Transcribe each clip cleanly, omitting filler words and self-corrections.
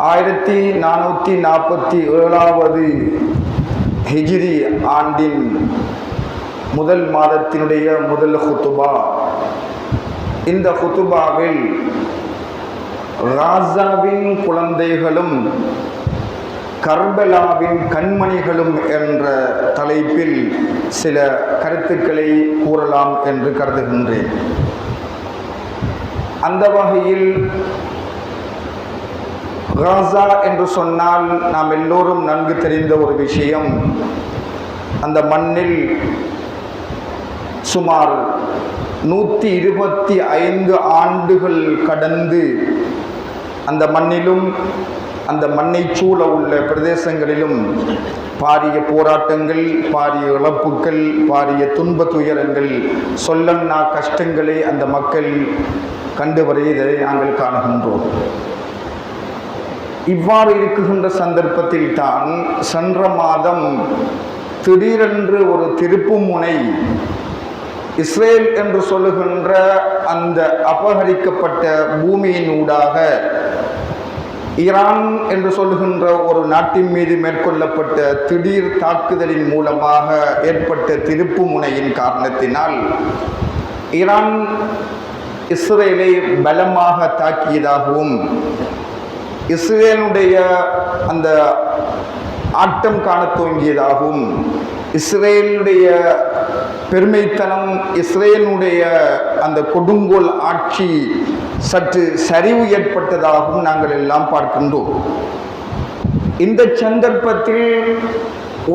1447 ஹிஜ்ரி ஆண்டின் முதல் மாதத்தினுடைய முதல் குத்துபா. இந்த குத்துபாவில் காசாவின் குழந்தைகளும் கர்பலாவின் கண்மணிகளும் என்ற தலைப்பில் சில கருத்துக்களை கூறலாம் என்று கருதுகின்றேன். அந்த வகையில் காசா என்று சொன்னால் நாம் எல்லோரும் நன்கு தெரிந்த ஒரு விஷயம். அந்த மண்ணில் சுமார் 125 ஆண்டுகள் கடந்து அந்த மண்ணிலும் அந்த மண்ணை சூழ உள்ள பிரதேசங்களிலும் பாரிய போராட்டங்கள், பாரிய இழப்புக்கள், பாரிய துன்ப துயரங்கள், சொல்லன்னா கஷ்டங்களை அந்த மக்கள் கண்டு வருவதை நாங்கள் காணுகின்றோம். இவ்வாறு இருக்குகின்ற சந்தர்ப்பத்தில் தான் சென்ற மாதம் திடீரென்று ஒரு திருப்பு முனை இஸ்ரேல் என்று சொல்லுகின்ற அந்த அபகரிக்கப்பட்ட பூமியினூடாக ஈரான் என்று சொல்லுகின்ற ஒரு நாட்டின் மீது மேற்கொள்ளப்பட்ட திடீர் தாக்குதலின் மூலமாக ஏற்பட்ட திருப்பு முனையின் காரணத்தினால் ஈரான் இஸ்ரேலை பலமாக தாக்கியதாகவும் இஸ்ரேலுடைய அந்த ஆட்டம் காண துவங்கியதாகவும் இஸ்ரேலுடைய பெருமைத்தனம், இஸ்ரேலுடைய அந்த கொடுங்கோல் ஆட்சி சற்று சரிவு ஏற்பட்டதாகவும் நாங்கள் எல்லாம் பார்க்கின்றோம். இந்த சந்தர்ப்பத்தில்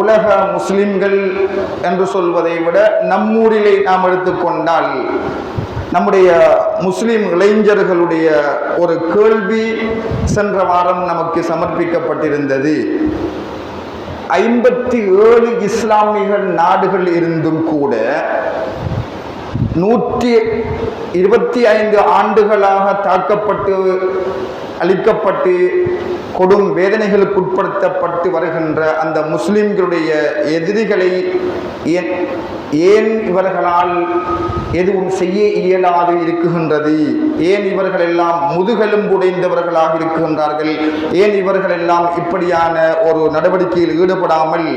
உலக முஸ்லிம்கள் என்று சொல்வதை விட நம்மூரிலே நாம் எடுத்துக்கொண்டால் நம்முடைய முஸ்லிம் இளைஞர்களுடைய ஒரு கேள்வி சென்ற வாரம் நமக்கு சமர்ப்பிக்கப்பட்டிருந்தது. 57 இஸ்லாமிய நாடுகள் இருந்தும் கூட 125 ஆண்டுகளாக தாக்கப்பட்டு அழிக்கப்பட்டு கொடும் வேதனைகளுக்கு உட்படுத்தப்பட்டு வருகின்ற அந்த முஸ்லிம்களுடைய எதிரிகளை ஏன் இவர்களால் எதுவும் செய்ய இயலாது இருக்குகின்றது? ஏன் இவர்கள் எல்லாம் முதுகெலும்புடைந்தவர்களாக இருக்குகின்றார்கள்? ஏன் இவர்கள் எல்லாம் இப்படியான ஒரு நடவடிக்கையில் ஈடுபடாமல்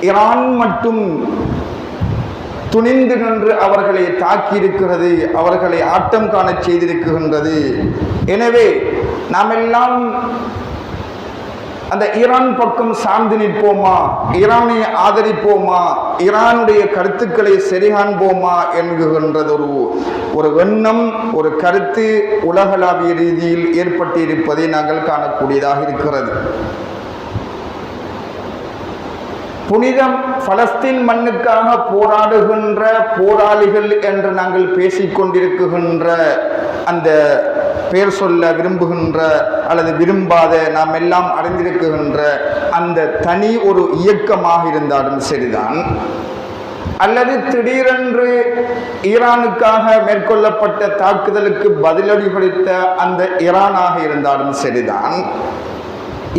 ஈரான் மட்டும் துணிந்து நின்று அவர்களை தாக்கியிருக்கிறது, அவர்களை ஆட்டம் காண செய்திருக்கின்றது? எனவே நாம் எல்லாம் அந்த ஈரான் பக்கம் சார்ந்து நிற்போமா, ஈரானை ஆதரிப்போமா, ஈரானுடைய கருத்துக்களை சரிகாண்போமா என்கின்றது ஒரு எண்ணம், ஒரு கருத்து உலகளாவிய ரீதியில் ஏற்பட்டிருப்பதை நாங்கள் காணக்கூடியதாக இருக்கிறது. புனிதம் பலஸ்தீன் மண்ணுக்காக போராடுகின்ற போராளிகள் என்று நாங்கள் பேசிக்கொண்டிருக்கின்ற அந்த பெயர் சொல்ல விரும்புகின்ற அல்லது விரும்பாத நாம் எல்லாம் அறிந்திருக்கின்ற அந்த தனி ஒரு இயக்கமாக இருந்தாலும் சரிதான், அல்லது திடீரென்று ஈரானுக்காக மேற்கொள்ளப்பட்ட தாக்குதலுக்கு பதிலடி கொடுத்த அந்த ஈரானாக இருந்தாலும் சரிதான்,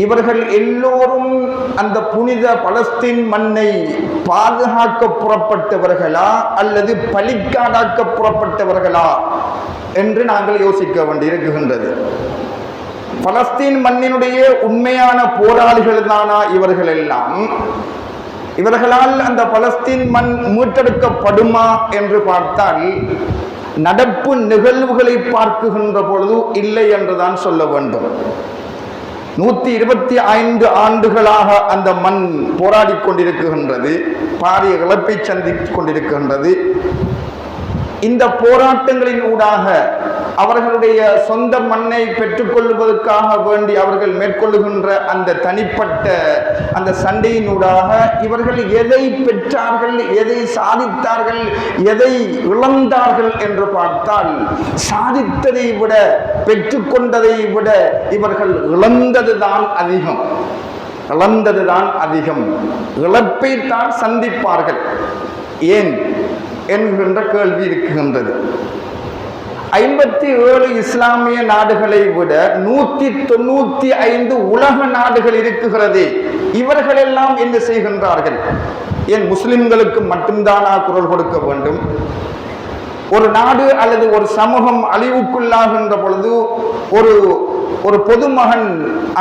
இவர்கள் எல்லோரும் அந்த புனித பலஸ்தீன் மண்ணை பாதுகாக்க புறப்பட்டவர்களா அல்லது பலிக்காடாக்க புறப்பட்டவர்களா என்று நாங்கள் யோசிக்க வேண்டியிருக்கின்றது. பலஸ்தீன் மண்ணினுடைய உண்மையான போராளிகள் தானா இவர்கள் எல்லாம்? இவர்களால் அந்த பலஸ்தீன் மண் மீட்டெடுக்கப்படுமா என்று பார்த்தால் நடப்பு நிகழ்வுகளை பார்க்குகின்ற பொழுது இல்லை என்றுதான் சொல்ல வேண்டும். 125 ஆண்டுகளாக அந்த மண் போராடி கொண்டிருக்கின்றது, பாரிய இழப்பை சந்தித்துக் கொண்டிருக்கின்றது. இந்த போராட்டங்களின் ஊடாக அவர்களுடைய சொந்த மண்ணை பெற்றுக்கொள்வதற்காக வேண்டி அவர்கள் மேற்கொள்ளுகின்ற அந்த தனிப்பட்ட அந்த சண்டையினூடாக இவர்கள் எதை பெற்றார்கள், எதை சாதித்தார்கள், எதை இழந்தார்கள் என்று பார்த்தால் சாதித்ததை விட பெற்றுக்கொண்டதை விட இவர்கள் இழந்ததுதான் அதிகம். இழப்பை தான் சந்திப்பார்கள். ஏன் என்கின்ற கேள்வி இருக்குகின்றது. 57 இஸ்லாமிய நாடுகளை விட 195 உலக நாடுகள் இருக்குகிறது. இவர்கள் எல்லாம் என்ன செய்கின்றார்கள்? ஏன் முஸ்லிம்களுக்கு மட்டும்தானா குரல் கொடுக்க வேண்டும்? ஒரு நாடு அல்லது ஒரு சமூகம் அழிவுக்குள்ளாகின்ற பொழுது ஒரு பொதுமகன்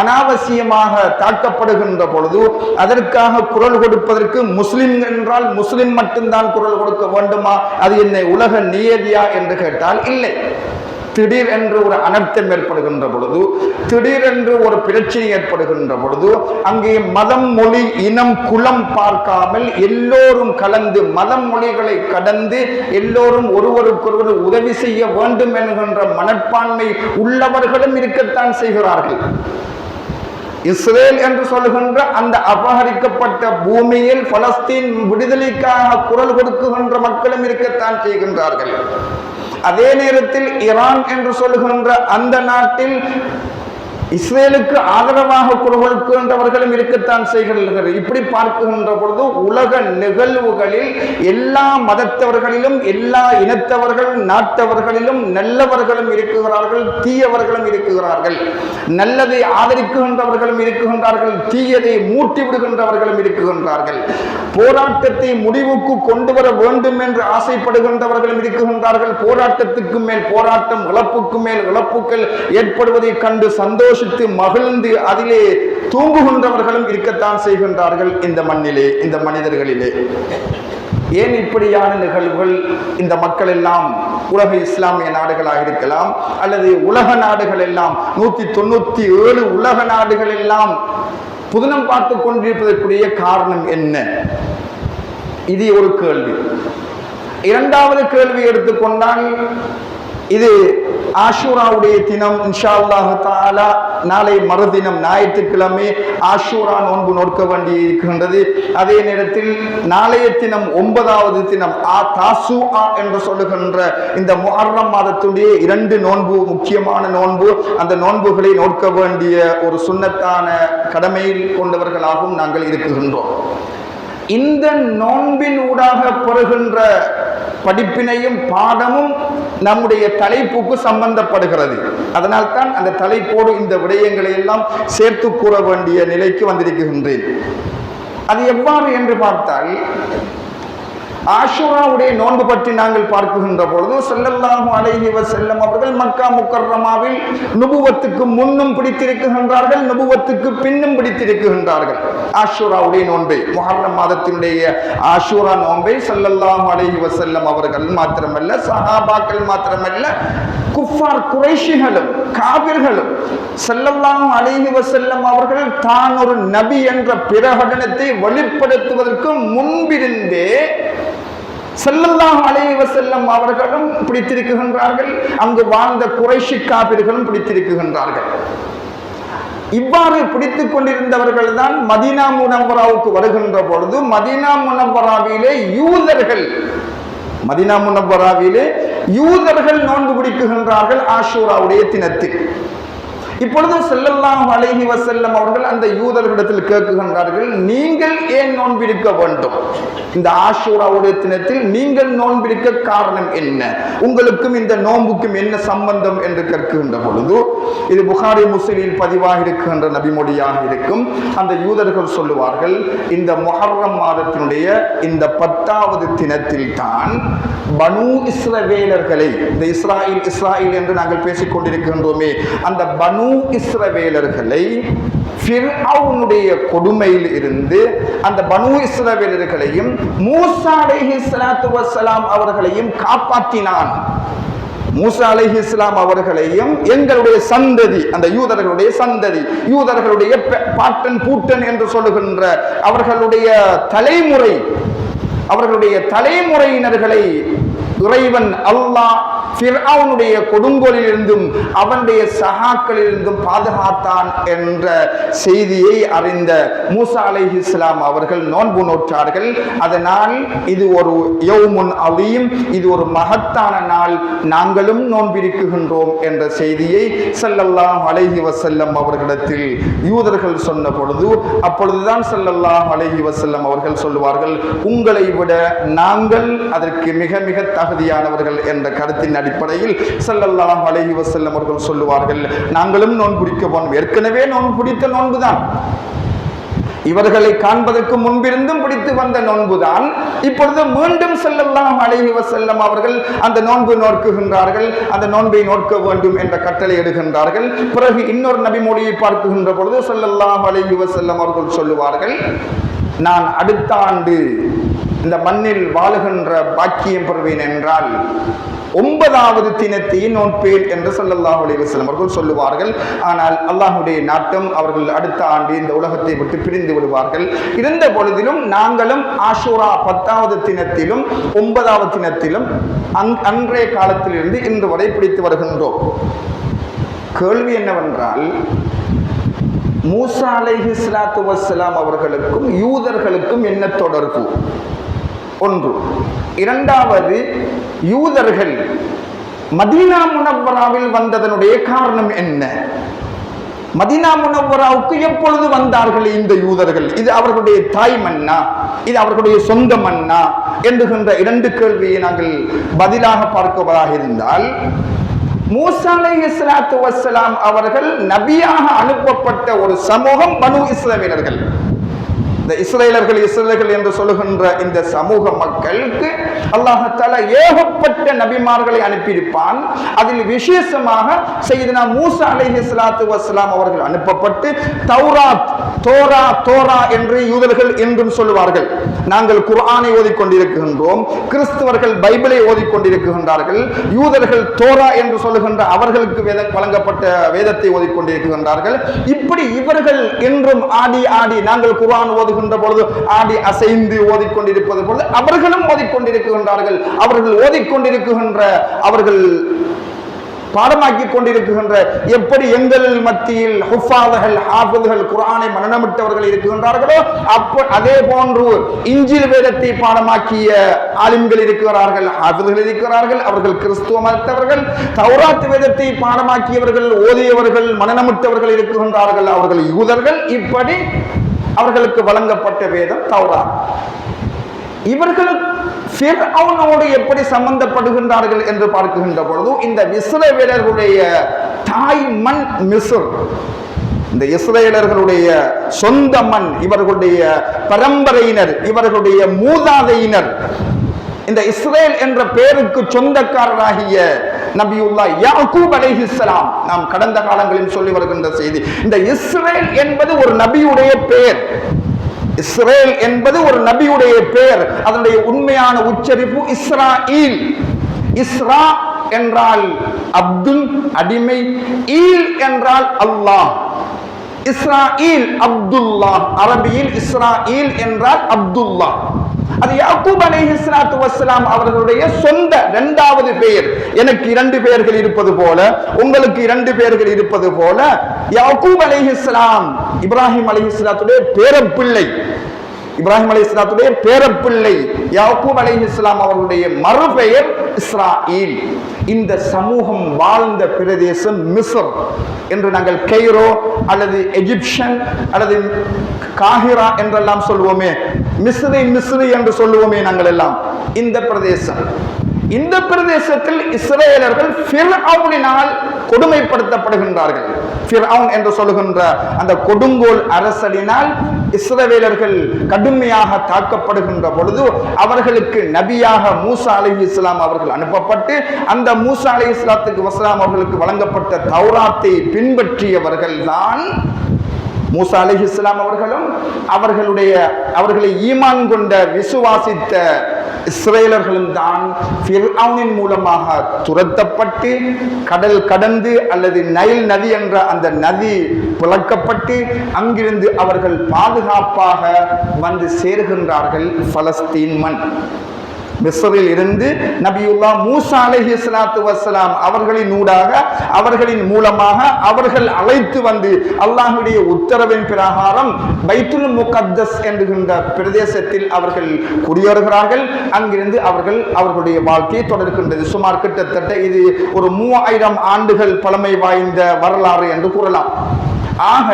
அனாவசியமாக தாக்கப்படுகின்ற பொழுது அதற்காக குரல் கொடுப்பதற்கு முஸ்லிம் என்றால் முஸ்லிம் மட்டும்தான் குரல் கொடுக்க வேண்டுமா, அது என்ன உலக நியதியா என்று கேட்டால் இல்லை. திடீர் என்று ஒரு அனர்த்தம் ஏற்படுகின்ற பொழுது, திடீர் என்று ஒரு பிரச்சனை ஏற்படுகின்ற பொழுது, அங்கே மதம், மொழி, இனம், குலம் பார்க்காமல் எல்லோரும் கலந்து மதம் மொழிகளை கடந்து எல்லோரும் ஒருவருக்கொருவர் உதவி செய்ய வேண்டும் என்கின்ற மனப்பான்மை உள்ளவர்களும் இருக்கத்தான் செய்கிறார்கள். இஸ்ரேல் என்று சொல்லுகின்ற அந்த அபகரிக்கப்பட்ட பூமியில் பலஸ்தீன் விடுதலைக்காக குரல் கொடுக்குகின்ற மக்களும் இருக்கத்தான் செய்கின்றார்கள். அதே நேரத்தில் ஈரான் என்று சொல்லுகின்ற அந்த நாட்டில் இஸ்ரேலுக்கு ஆதரவாக குரல் கொடுக்கின்றவர்களும் இருக்கத்தான் செய்கிறார்கள். இப்படி பார்க்கின்ற பொழுது உலக நிகழ்வுகளில் எல்லா மதத்தவர்களிலும் எல்லா இனத்தவர்கள் நாட்டவர்களிலும் நல்லவர்களும் இருக்குகிறார்கள், தீயவர்களும் இருக்குகிறார்கள். நல்லதை ஆதரிக்கின்றவர்களும் இருக்குகின்றார்கள், தீயதை மூட்டி விடுகின்றவர்களும் இருக்குகின்றார்கள். போராட்டத்தை முடிவுக்கு கொண்டு வர வேண்டும் என்று ஆசைப்படுகின்றவர்களும் இருக்குகின்றார்கள். போராட்டத்துக்கு மேல் போராட்டம், இழப்புக்கு மேல் இழப்புகள் ஏற்படுவதை கண்டு சந்தோஷ மகிழ்ந்து அதிலே தூங்குகின்றவர்களும் இருக்கத்தான் செய்கின்றார்கள் இந்த மண்ணிலே, இந்த மனிதர்களிலே. ஏன் இப்படியான நிகழ்வுகள்? இந்த மக்கள் எல்லாம் உலக இஸ்லாமிய நாடுகளாக இருக்கலாம் அல்லது உலக நாடுகள் எல்லாம் 197 உலக நாடுகள் எல்லாம் புதினம் பார்த்து கொண்டிருப்பதற்குரிய காரணம் என்ன? இது ஒரு கேள்வி. இரண்டாவது கேள்வி எடுத்துக்கொண்டால், இது ஆஷூராவுடைய தினம். இன்ஷா அல்லாஹ் தஆலா நாளை மறுதினம் ஞாயிற்றுக்கிழமை ஆஷூரா நோன்பு நோக்க வேண்டி இருக்கின்றது. அதே நேரத்தில் நாளைய தினம் 9வது தினம் தாசுஆ என்று சொல்லுகின்ற இந்த முஹர்ரம் மாதத்துடைய 2 நோன்பு, முக்கியமான நோன்பு. அந்த நோன்புகளை நோக்க வேண்டிய ஒரு சுன்னத்தான கடமையில் கொண்டவர்களாகவும் நாங்கள் இருக்குகின்றோம். இந்த நோன்பின் ஊடாக பெறுகின்ற படிப்பினையும் பாடமும் நம்முடைய தலைப்புக்கு சம்பந்தப்படுகிறது. அதனால் தான் அந்த தலைப்போடு இந்த விடயங்களை எல்லாம் சேர்த்து கூற வேண்டிய நிலைக்கு வந்திருக்கின்றேன். அது எவ்வாறு என்று பார்த்தால், ஆஷூராவுடைய நோன்பு பற்றி நாங்கள் பார்க்குகின்ற பொழுது ஸல்லல்லாஹு அலைஹி வஸல்லம் அவர்கள் மக்கா முக்கர்ரமாவில் நுபுவத்துக்கு முன்னும் பிடித்திருக்கின்றார்கள், நுபுவத்துக்கு பின்னும் பிடித்திருக்கின்றார்கள். ஆஷூராவுடைய நோன்பை, முஹர்ரம் மாதத்தினுடைய ஆஷூரா நோன்பை ஸல்லல்லாஹு அலைஹி வஸல்லம் அவர்கள் மாத்திரமல்ல, சஹாபாக்கள் மாத்திரமல்ல, குஃபார் குறைஷிகளும் காபிர்களும் ஸல்லல்லாஹு அலைஹி வஸல்லம் அவர்கள் தான் ஒரு நபி என்ற பிரகடனத்தை வெளிப்படுத்துவதற்கு முன்பிருந்தே ஸல்லல்லாஹு அலைஹி வஸல்லம் அவர்களும் பிடித்திருக்கின்றார்கள், அங்கு வாழ்ந்த குறைஷி காபிர்களும் பிடித்திருக்கின்றார்கள். இவ்வாறு பிடித்துக் கொண்டிருந்தவர்கள் தான் மதீனா முனவ்வராவுக்கு வருகின்ற பொழுது மதீனா முனவ்வராவிலே யூதர்கள் நோன்பு பிடிக்குகின்றார்கள் ஆஷூராவுடைய தினத்தில். இப்பொழுது ஸல்லல்லாஹு அலைஹி வஸல்லம் அவர்கள் அந்த யூதர்களிடத்தில் கேட்குகின்றார்கள், நீங்கள் ஏன் நோன்பிருக்க வேண்டும்? இந்த ஆஷூராவுடைய தினத்தில் நீங்கள் நோன்பிருக்க காரணம் என்ன? உங்களுக்கும் இந்த நோன்புக்கும் என்ன சம்பந்தம் என்று கேட்கின்ற பொழுது, இது புகாரி முஸ்லிமில் பதிவாக இருக்கின்ற நபிமொழியாக இருக்கும். அந்த யூதர்கள் சொல்லுவார்கள், இந்த முஹர்ரம் மாதத்தினுடைய இந்த 10வது தினத்தில் தான் பனு இஸ்ரவேலர்களை, இந்த இஸ்ராயில் என்று நாங்கள் பேசிக் கொண்டிருக்கின்றோமே, அந்த பனு இஸ்ரவேலர்களை ஃபிர்அவுனுடைய கொடுமையில் இருந்து அந்த பனு இஸ்ரவேலர்களையும் மூசா அலைஹிஸ்ஸலாத்து வஸ்ஸலாம் அவர்களையும் காப்பாற்றினான். மூசா அலைஹிஸ்ஸலாம் அவர்களையும் எங்களுடைய சந்ததி, அந்த யூதர்களுடைய சந்ததி, யூதர்களுடைய பாட்டன் பூட்டன் என்று சொல்லுகின்ற அவர்களுடைய தலைமுறையினர்களை இறைவன் அல்லாஹ் ஃபிர்அவுனுடைய கொடுங்கோலில் இருந்தும் அவனுடைய சகாக்களில் இருந்தும் பாதுகாத்தான் என்ற செய்தியை அறிந்த மூசா அலைஹிஸ்ஸலாம் அவர்கள் நோன்பு நோற்றார்கள். அதனால் இது ஒரு யௌமுன் அலீம், இது ஒரு மகத்தான நாள், நாங்களும் நோன்பிருக்குகின்றோம் என்ற செய்தியை ஸல்லல்லாஹு அலைஹி வஸல்லம் அவர்களிடத்தில் யூதர்கள் சொன்ன பொழுது, அப்பொழுதுதான் ஸல்லல்லாஹு அலைஹி வஸல்லம் அவர்கள் சொல்லுவார்கள், உங்களை விட நாங்கள் அதற்கு மிக மிக தகுதியானவர்கள் என்ற கருத்தின் அடிப்படையில் ஸல்லல்லாஹு அலைஹி வஸல்லம் அவர்கள் சொல்லுவார்கள், நாங்களும் நோன்பு பிடிக்க போனோம். ஏற்கனவே நோன்பு பிடித்த நோன்புதான். இவர்களை காண்பதற்கு முன்பிருந்தும் பிடித்து வந்த நோன்புதான் இப்பொழுது மீண்டும் ஸல்லல்லாஹு அலைஹி வஸல்லம் அவர்கள் அந்த நோன்பு நோக்குகின்றார்கள். அந்த நோன்பை நோக்க வேண்டும் என்ற கட்டளை எடுக்கின்றார்கள். பிறகு இன்னொரு நபி மொழியை பார்க்குகின்ற பொழுது ஸல்லல்லாஹு அலைஹி வஸல்லம் அவர்கள் சொல்லுவார்கள், நான் அடுத்த ஆண்டு இந்த மண்ணில் வாழுகின்ற பாக்கியம் பெறுவேன் என்றால் 9வது தினத்தை நோன்பேன் என்று ஸல்லல்லாஹு அலைஹி வஸல்லம் அவர்கள் சொல்லுவார்கள். ஆனால் அல்லாஹ்வுடைய நாட்டம் அவர்கள் அடுத்த ஆண்டு இந்த உலகத்தை விட்டு பிரிந்து விடுவார்கள். இருந்த பொழுதிலும் நாங்களும் ஆஷூரா 10வது தினத்திலும் 9வது தினத்திலும் அன்றைய காலத்திலிருந்து இன்று வரை பிடித்து வருகின்றோம். கேள்வி என்னவென்றால், மூசா அலைஹிஸ்ஸலாத்து வஸ்ஸலாம் அவர்களுக்கும் யூதர்களுக்கும் என்ன தொடர்பு? ஒன்று. இரண்டாவது, யூதர்கள் மதீனா முனவ்வராவில் வந்ததனுடைய காரணம் என்ன? மதீனா முனவ்வராவுக்கு எப்பொழுது வந்தார்கள் இந்த யூதர்கள்? இது அவர்களுடைய தாய் மண்ணா, இது அவர்களுடைய சொந்த மண்ணா என்கின்ற 2 கேள்வியை நாங்கள் பதிலாக பார்ப்பதாக இருந்தால், மூசா அலைஹிஸ்ஸலாத்து வஸ்ஸலாம் அவர்கள் நபியாக அனுப்பப்பட்ட ஒரு சமூகம் பனு இஸ்ரவேலர்கள். இந்த இஸ்ரேலர்கள் என்று சொல்லுகின்ற இந்த சமூக மக்களுக்கு அல்லாஹ் தஆலா ஏகப்பட்ட நபிமார்களை அனுப்பியிருப்பான். அதில் விசேஷமாக சையதுனா மூசா அலைஹிஸ்ஸலாத்து வஸ்ஸலாம் அவர்கள் அனுப்பப்பட்டு தௌராத், தோரா என்று யூதர்கள் என்றும் சொல்லுவார்கள். நாங்கள் குர்ஆனை ஓதிக்கொண்டிருக்கின்றோம், கிறிஸ்தவர்கள் பைபிளை ஓதிக்கொண்டிருக்கின்றார்கள், யூதர்கள் தோரா என்று சொல்லுகின்ற அவர்களுக்கு வழங்கப்பட்ட வேதத்தை ஓதிக்கொண்டிருக்கின்றார்கள். இப்படி இவர்கள் என்றும் ஆடி நாங்கள் குர்ஆன் ஓதுகின்ற பொழுது ஆடி அசைந்து ஓதிக்கொண்டிருப்பது பொழுது அவர்களும் ஓதிக்கொண்டிருக்கின்றார்கள். அவர்கள் ஓதிக்கொண்டிருக்கின்ற, அவர்கள் பாடமாக்கி கொண்டிருக்கின்ற, எப்படி எங்கள் மத்தியில் ஹுஃபாதுகள், ஹாஃபிதுகள், குர்ஆனை மனனமிட்டவர்கள் இருக்கின்றார்களோ அதே போன்று இஞ்சில் வேதத்தை பாடமாக்கிய ஆலிம்கள் இருக்கிறார்கள், ஹாஃபிதுகள் இருக்கிறார்கள். அவர்கள் கிறிஸ்துவ மதத்தவர்கள். தௌராத் வேதத்தை பாடமாக்கியவர்கள், ஓதியவர்கள், மனனமிட்டவர்கள் இருக்கின்றார்கள், அவர்கள் யூதர்கள். இப்படி அவர்களுக்கு வழங்கப்பட்ட வேதம் தௌராத். இவர்கள் ஃபிர்அவுனோடு எப்படி சம்பந்தப்படுகின்றார்கள் என்று பார்க்கின்ற பொழுது, இந்த இஸ்ரவேலர்களுடைய தாய் மண் மிஸ்ர், இந்த இஸ்ரவேலர்களுடைய சொந்த மண், இவர்களுடைய பரம்பரையினர், இவர்களுடைய மூதாதையினர், இந்த இஸ்ரேல் என்ற பெயருக்கு சொந்தக்காரராகிய நபியுல்லாஹ் யாக்கூப் அலைஹிஸ்ஸலாம், நாம் கடந்த காலங்களில் சொல்லி வருகின்ற செய்தி. இந்த இஸ்ரேல் என்பது ஒரு நபியுடைய பெயர். இஸ்ரேல் என்பது ஒரு நபியுடைய பெயர். அதனுடைய உண்மையான உச்சரிப்பு இஸ்ராயில். இஸ்ரா என்றால் அப்துல், அடிமை. ஈல் என்றால் அல்லாஹ். இஸ்ராயில் அப்துல்லாஹ். அரபியில் இஸ்ராயில் என்றால் அப்துல்லாஹ். அது யாக்கூப் அலைஹிஸ்ஸலாத்து வஸ்ஸலாம் அவர்களுடைய சொந்த 2வது பெயர். எனக்கு 2 பெயர்கள் இருப்பது போல, உங்களுக்கு 2 பெயர்கள் இருப்பது போல, யாக்கூப் அலைஹிஸ்ஸலாம் இப்ராஹிம் அலைஹிஸ்ஸலாத்துடைய பேரப்பிள்ளை. இப்ராஹிம் அலைஹிஸ்ஸலாத்துடைய பேரப்பிள்ளை யாக்கூப் அலைஹிஸ்ஸலாம் அவர்களுடைய மறுபெயர் இஸ்ராயில். இந்த சமூகம் வாழ்ந்த பிரதேசம் மிஸ்ர் என்று நாங்கள் கெய்ரோ அல்லது எஜிப்ஷன் அல்லது காஹிரா என்றெல்லாம் சொல்லுவோமே, மிஸ்ரி என்று சொல்லுவோமே நாங்கள் எல்லாம். இந்த பிரதேசம், இந்த பிரதேசத்தில் இஸ்ரேலர்கள் ஃபிர்அவுனினால் கொடுமைப்படுத்தப்படுகின்றார்கள். ஃபிர்அவுன் என்று சொல்லுகின்ற அந்த கொடுங்கோல் அரசனினால் இஸ்ரவேலர்கள் கடுமையாக தாக்கப்படுகின்ற பொழுது அவர்களுக்கு நபியாக மூசா அலைஹிஸ்ஸலாம் அவர்கள் அனுப்பப்பட்டு, அந்த மூசா அலைஹிஸ்ஸலாத்துக்கு வஸ்ஸலாம் அவர்களுக்கு வழங்கப்பட்ட தௌராத்தை பின்பற்றியவர்கள் தான் மூசா அலைஹிஸ்ஸலாம் அவர்களும் அவர்களை ஈமான் கொண்ட விசுவாசித்த இஸ்ரேலர்களும் தான் ஃபிர்அவுனின் மூலமாக துரத்தப்பட்டு கடல் கடந்து அல்லது நைல் நதி என்ற அந்த நதி பிளக்கப்பட்டு அங்கிருந்து அவர்கள் பாதுகாப்பாக வந்து சேர்கின்றார்கள் பலஸ்தீன் மண். மிஸ்ரில் இருந்து நபியுல்லாஹ் மூசா அலைஹிஸ்ஸலாத்து வஸ்ஸலாம் அவர்களின் ஊடாக, அவர்களின் மூலமாக அவர்கள் அழைத்து வந்து அல்லாஹ்வுடைய உத்தரவின் பிரகாரம் பைத்துல் முகத்தஸ் என்கின்ற பிரதேசத்தில் அவர்கள் குடியேறுகிறார்கள். அங்கிருந்து அவர்களுடைய வாழ்க்கையை தொடர்கின்றது. சுமார் கிட்டத்தட்ட இது ஒரு 3000 ஆண்டுகள் பழமை வாய்ந்த வரலாறு என்று கூறலாம். ஆக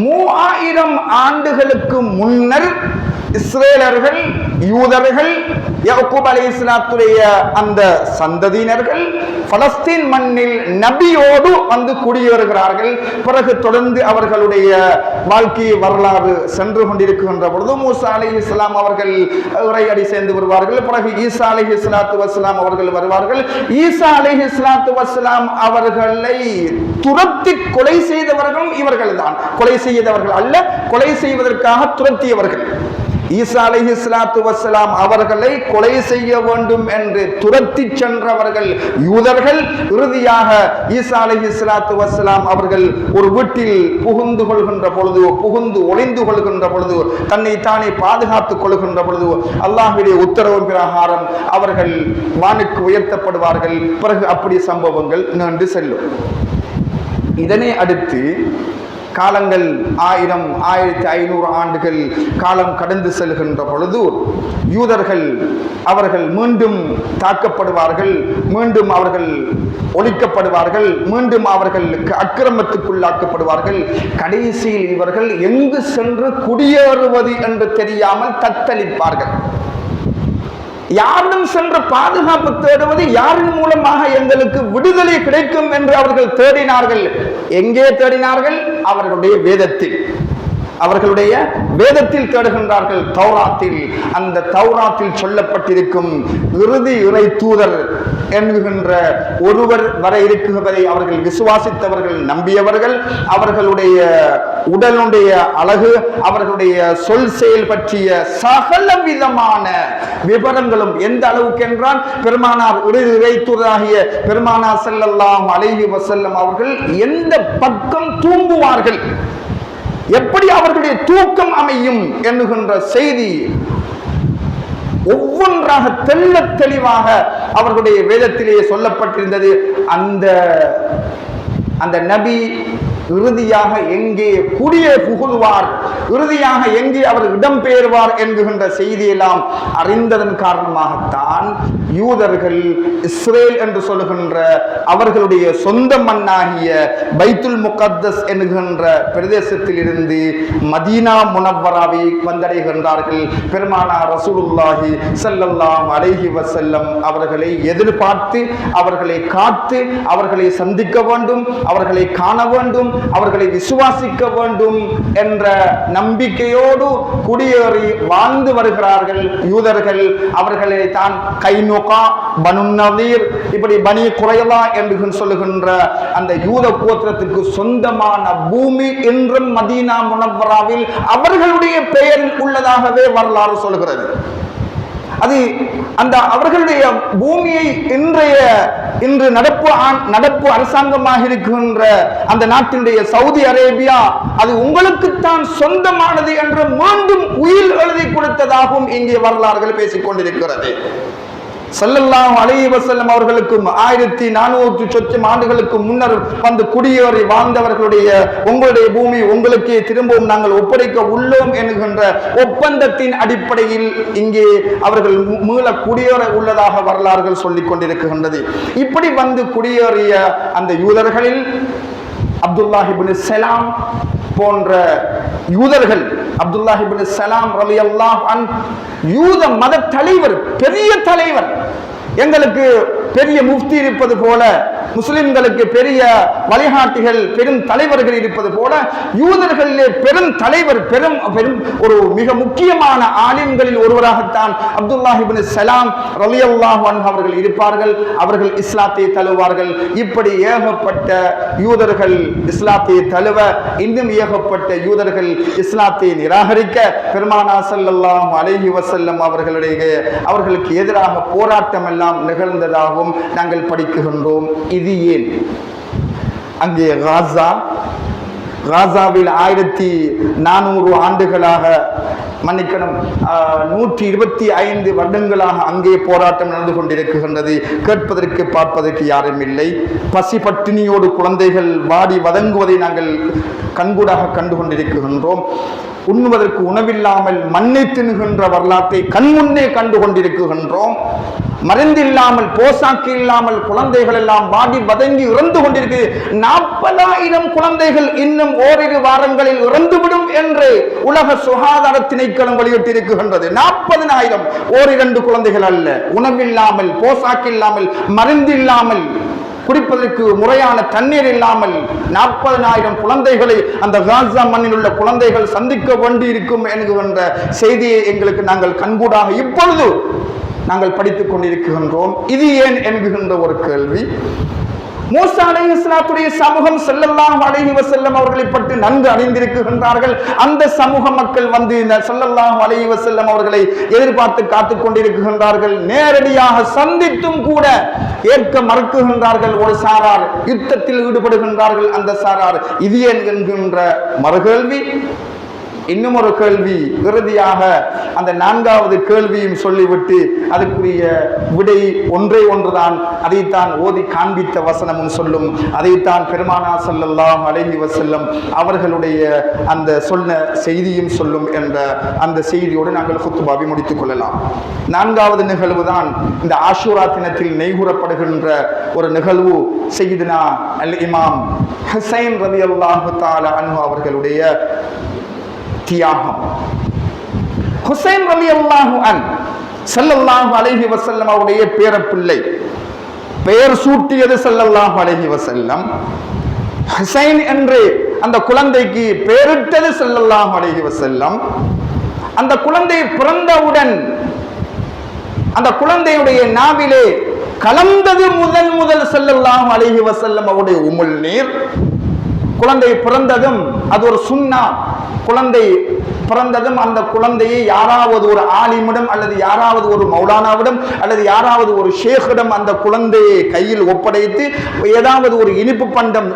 3000 ஆண்டுகளுக்கு முன்னர் இஸ்ரேலர்கள், யூதர்கள், யாக்கூப் அலைஹிஸ்ஸலாத்துடைய அந்த சந்ததியினர்கள் பலஸ்தீன் மண்ணில் நபியோடு வந்து குடியேறுகிறார்கள். பிறகு தொடர்ந்து அவர்களுடைய வாழ்க்கை வரலாறு சென்று கொண்டிருக்கின்ற பொழுது மூசா அலைஹிஸ்ஸலாம் அவர்கள் இறையடி சேர்ந்து வருவார்கள். பிறகு ஈசா அலைஹிஸ்ஸலாத்து வஸ்ஸலாம் அவர்கள் வருவார்கள். ஈசா அலைஹிஸ்ஸலாத்து வஸ்ஸலாம் அவர்களை துரத்தி கொலை செய்தவர்களும் இவர்கள் தான். கொலை செய்தவர்கள் அல்ல, கொலை செய்வதற்காக துரத்தியவர்கள். ஈசா அலைஹிஸ்ஸலாத்து வஸ்ஸலாம் அவர்களை கொலை செய்ய வேண்டும் என்று துரத்தி சென்றவர்கள் யூதர்கள். இறுதியாக ஈசா அலைஹிஸ்ஸலாத்து வஸ்ஸலாம் அவர்கள் ஒரு வீட்டில் புகுந்து கொள்கின்ற பொழுது, புகுந்து ஒளிந்து கொள்கின்ற பொழுது, தன்னை தானே பாதுகாத்துக் கொள்கின்ற பொழுது அல்லாஹ்வுடைய உத்தரவு பிரகாரம் அவர்கள் வானுக்கு உயர்த்தப்படுவார்கள். பிறகு அப்படி சம்பவங்கள் நீண்டு செல்லும். இதனை அடுத்து காலங்கள் 1000, 1500 ஆண்டுகள் காலம் கடந்து செல்கின்ற பொழுது யூதர்கள் அவர்கள் மீண்டும் தாக்கப்படுவார்கள், மீண்டும் அவர்கள் ஒழிக்கப்படுவார்கள், மீண்டும் அவர்களுக்கு அக்கிரமத்துக்குள்ளாக்கப்படுவார்கள். கடைசியில் இவர்கள் எங்கு சென்று குடியேறுவது என்று தெரியாமல் தத்தளிப்பார்கள். யாரிடம் சென்று பாதுகாப்பு தேடுவது, யாரின் மூலமாக எங்களுக்கு விடுதலை கிடைக்கும் என்று அவர்கள் தேடினார்கள். எங்கே தேடினார்கள்? அவர்களுடைய வேதத்தில். அவர்களுடைய வேதத்தில் தேடுகின்றார்கள், தௌராத்தில். அந்த தௌராத்தில் சொல்லப்பட்டிருக்கும் இறுதி இறை தூதர் என்கின்ற ஒருவர் வர இருக்குவதை அவர்கள் விசுவாசித்தவர்கள், நம்பியவர்கள். அவர்களுடைய உடலுடைய அழகு, அவர்களுடைய சொல் செயல் பற்றிய சகல விதமான விவரங்களும் எந்த அளவுக்கு என்றால், பெருமானார் இறை தூதராகிய பெருமானார் ஸல்லல்லாஹு அலைஹி வஸல்லம் அவர்கள் எந்த பக்கம் தூங்குவார்கள், எப்படி அவர்களுடைய தூக்கம் அமையும் என்கின்ற செய்தி ஒவ்வொன்றாக தெள்ள தெளிவாக அவர்களுடைய வேதத்திலேயே சொல்லப்பட்டிருந்தது. அந்த நபி இறுதியாக எங்கே குடியே புகுவார், இறுதியாக எங்கே அவர் இடம்பெயர்வார் என்கின்ற செய்தியெல்லாம் அறிந்ததன் காரணமாகத்தான் யூதர்கள் இஸ்ரேல் என்று சொல்லுகின்ற அவர்களுடைய சொந்த மண்ணாகிய பைத்துல் முகத்தஸ் என்கின்ற பிரதேசத்தில் இருந்து மதீனா முனவ்வராவை வந்தடைகின்றார்கள். பெருமானார் ரசூலுல்லாஹி ஸல்லல்லாஹு அலைஹி வஸல்லம் அவர்களை எதிர்பார்த்து, அவர்களை காத்து, அவர்களை சந்திக்க வேண்டும், அவர்களை காண வேண்டும், அவர்களை விசுவாசிக்க வேண்டும் என்ற நம்பிக்கையோடு குடியேறி வாழ்ந்து வருகிறார்கள் யூதர்கள். அவர்களை தான் கைனுகா, பனு நதீர், இப்படி பனி குறைலா என்று சொல்லுகின்ற அந்த யூத கோத்திரத்துக்கு சொந்தமான பூமி இன்றும் மதீனா முனவ்வராவில் அவர்களுடைய பெயரில் உள்ளதாகவே வரலாறு சொல்கிறது. அது அந்த அவர்களுடைய பூமியை இன்று நடப்பு அரசாங்கமாக இருக்கின்ற அந்த நாட்டினுடைய சவுதி அரேபியா அது உங்களுக்குத்தான் சொந்தமானது என்று மீண்டும் உயில் எழுதி கொடுத்ததாகவும் இங்கே வரலாறுகள் பேசிக் கொண்டிருக்கிறது. ஸல்லல்லாஹு அலைஹி வஸல்லம் அவர்களுக்கும் 1400 சொச்சம் ஆண்டுகளுக்கு முன்னர் வந்து குடியேறி வாழ்ந்தவர்களுடைய உங்களுடைய பூமி உங்களுக்கே திரும்பவும் நாங்கள் ஒப்படைக்க உள்ளோம் என்கின்ற ஒப்பந்தத்தின் அடிப்படையில் இங்கே அவர்கள் மீள குடியேற உள்ளதாக வரலாறுகள் சொல்லிக் கொண்டிருக்கின்றது. இப்படி வந்து குடியேறிய அந்த யூதர்களில் அப்துல்லாஹ் இப்னு ஸலாம் போன்ற யூதர்கள், அப்துல்லாஹ் இப்னு ஸலாம் ரலியல்லாஹு அன்ஹு யூத மத தலைவர், பெரிய தலைவர். எங்களுக்கு பெரிய முஃப்தி இருப்பது போல, முஸ்லிம்களுக்கு பெரிய வழிகாட்டிகள், பெரும் தலைவர்கள் இருப்பது போல, யூதர்களிலே பெரும் தலைவர், பெரும் ஒரு மிக முக்கியமான ஆலிம்களில் ஒருவராகத்தான் அப்துல்லாஹ் இப்னு ஸலாம் ரலியல்லாஹு அன்ஹு அவர்கள் இருப்பார்கள். அவர்கள் இஸ்லாத்தை தழுவார்கள். இப்படி ஏகப்பட்ட யூதர்கள் இஸ்லாத்தை தழுவ, இன்னும் ஏகப்பட்ட யூதர்கள் இஸ்லாத்தை நிராகரிக்க பெருமானார் ஸல்லல்லாஹு அலைஹி வஸல்லம் அவர்களுக்கு எதிராக போராட்டம் எல்லாம் நிகழ்ந்ததாகவும் நாங்கள் படிக்கின்றோம். இது ஏன்? அங்கே காசாவில் 1400 ஆண்டுகளாக, மன்னிக்கணும், 125 வருடங்களாக அங்கே போராட்டம் நடந்து கொண்டிருக்கின்றது. கேட்பதற்கு பார்ப்பதற்கு யாரும் இல்லை. பசி பட்டினியோடு குழந்தைகள் வாடி வதங்குவதை நாங்கள் கண்கூடாக கண்டு கொண்டிருக்கின்றோம். உண்ணுவதற்கு உணவில்லாமல் மண்ணை தின்னுகின்ற வரலாற்றை கண்முன்னே கண்டு கொண்டிருக்கின்றோம். மருந்தில்லாமல், போசாக்கு இல்லாமல் குழந்தைகள் எல்லாம் வாடி வதங்கி இறந்து கொண்டிருக்கு. 40,000 குழந்தைகள் இன்னும் ஓரிரு வாரங்களில் இறந்துவிடும் என்று உலக சுகாதாரத்தினை திணைக்களம் வெளியிட்டிருக்கின்றது. 40,000 ஓரிரண்டு குழந்தைகள் அல்ல, உணவில்லாமல், போசாக்கில்லாமல், மருந்தில்லாமல், குடிப்பதற்கு முறையான தண்ணீர் இல்லாமல் 40,000 குழந்தைகளை அந்த காசா மண்ணில் உள்ள குழந்தைகள் சந்திக்க வேண்டி இருக்கும் என்கின்ற செய்தியை எங்களுக்கு நாங்கள் கண்கூடாக இப்பொழுது நாங்கள் படித்துக் கொண்டிருக்கின்றோம். இது ஏன் என்கின்ற ஒரு கேள்வி. மூசா அலைஹிஸ்ஸலாத்துடைய சமூகம் ஸல்லல்லாஹு அலைஹி வஸல்லம் அவர்களை பற்றி நன்கு அறிந்திருக்கின்றார்கள். அந்த சமூக மக்கள் வந்து ஸல்லல்லாஹு அலைஹி வஸல்லம் அவர்களை எதிர்பார்த்து காத்துக் கொண்டிருக்கின்றார்கள். நேரடியாக சந்தித்தும் கூட ஏற்க மறுக்குகின்றார்கள். ஒரு சாரார் யுத்தத்தில் ஈடுபடுகின்றார்கள். அந்த சாரார் இது என்கின்ற மறுகேள்வி. இன்னும் ஒரு கேள்வி, இறுதியாக அந்த 4வது கேள்வியும் சொல்லிவிட்டு அதுக்குரிய விடை ஒன்றே ஒன்றுதான். அதைத்தான் ஓதி காண்பித்த வசனமும் சொல்லும், அதைத்தான் பெருமானார் ஸல்லல்லாஹு அலைஹி வஸல்லம் அவர்களுடைய அந்த சொன்ன செய்தியும் சொல்லும் என்ற அந்த செய்தியோடு நாங்கள் குத்துபாவை முடித்துக் கொள்ளலாம். 4வது நிகழ்வு தான் இந்த ஆஷூரா தினத்தில் நெய்கூறப்படுகின்ற ஒரு நிகழ்வு. சய்யிதுனா அல் இமாம் ஹுசைன் ரலியல்லாஹு தஆலா அன்ஹு அவர்களுடைய தியாகம். ஹுசைன் ரலியல்லாஹு அன்ஹு ஸல்லல்லாஹு அலைஹி வஸல்லம் அவருடைய பேரப்பிள்ளை, பெயர் சூட்டியது ஸல்லல்லாஹு அலைஹி வஸல்லம். ஹுசைன் என்று அந்த குழந்தைக்கு பெயரிட்டது ஸல்லல்லாஹு அலைஹி வஸல்லம். அந்த குழந்தை பிறந்தவுடன் அந்த குழந்தையுடைய நாவிலே கலந்தது முதல் ஸல்லல்லாஹு அலைஹி வஸல்லம் அவருடைய உம்முல் நீர். குழந்தை பிறந்ததும் அது ஒரு சுன்னா. குழந்தை பிறந்ததும் அந்த குழந்தையை யாராவது ஒரு ஆலிமிடம் அல்லது யாராவது ஒரு மௌலானாவிடம் அல்லது யாராவது ஒரு ஷேக்கிடம் அந்த குழந்தையை கையில் ஒப்படைத்து ஏதாவது ஒரு இனிப்பு பண்டம்,